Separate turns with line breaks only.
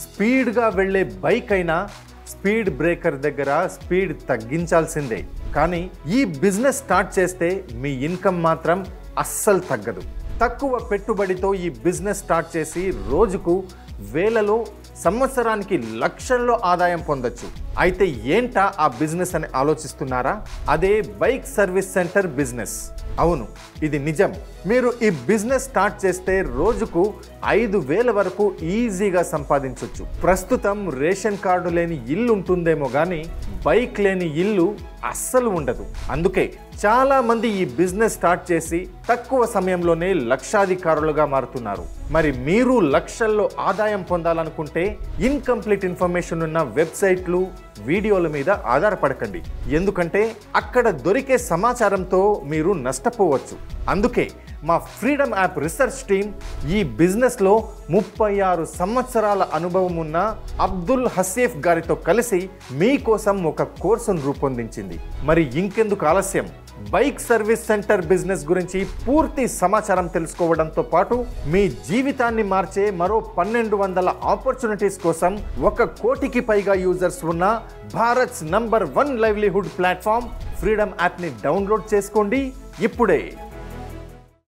స్పీడ్గా వెళ్ళే బైక్ అయినా స్పీడ్ బ్రేకర్ దగ్గర స్పీడ్ తగ్గించాల్సిందే. కానీ ఈ బిజినెస్ స్టార్ట్ చేస్తే మీ ఇన్కమ్ మాత్రం అస్సలు తగ్గదు. తక్కువ పెట్టుబడితో ఈ బిజినెస్ స్టార్ట్ చేసి రోజుకు వేలలో, సంవత్సరానికి లక్షల్లో ఆదాయం పొందొచ్చు. అయితే ఏంటా ఆ బిజినెస్ అని ఆలోచిస్తున్నారా? అదే బైక్ సర్వీస్ సెంటర్ బిజినెస్. అవును, ఇది నిజం. మీరు ఈ బిజినెస్ స్టార్ట్ చేస్తే రోజుకు 5,000 వరకు ఈజీగా సంపాదించవచ్చు. ప్రస్తుతం రేషన్ కార్డు లేని ఇల్లు ఉంటుందేమో కానీ బైక్ లేని ఇల్లు అస్సలు ఉండదు. అందుకే చాలా మంది ఈ బిజినెస్ స్టార్ట్ చేసి తక్కువ సమయంలోనే లక్షాధికారులుగా మారుతున్నారు. మరి మీరు లక్షల్లో ఆదాయం పొందాలనుకుంటే ఇన్కంప్లీట్ ఇన్ఫర్మేషన్ ఉన్న వెబ్సైట్లు, వీడియోల మీద ఆధారపడకండి. ఎందుకంటే అక్కడ దొరికే సమాచారంతో మీరు నష్టపోవచ్చు. అందుకే మా ఫ్రీడమ్ యాప్ రీసెర్చ్ టీమ్ ఈ బిజినెస్లో 36 సంవత్సరాల అనుభవం ఉన్న అబ్దుల్ హసీఫ్ గారితో కలిసి మీకోసం ఒక కోర్సును రూపొందించింది. మరి ఇంకెందుకు ఆలస్యం? బైక్ సర్వీస్ సెంటర్ బిజినెస్ గురించి పూర్తి సమాచారం తెలుసుకోవడంతో పాటు మీ జీవితాన్ని మార్చే మరో 1,200 ఆపర్చునిటీస్ కోసం 1 కోటికి పైగా యూజర్స్ ఉన్న Bharats number 1 livelihood platform freedom యాప్ని డౌన్లోడ్ చేసుకోండి ఇప్పుడే.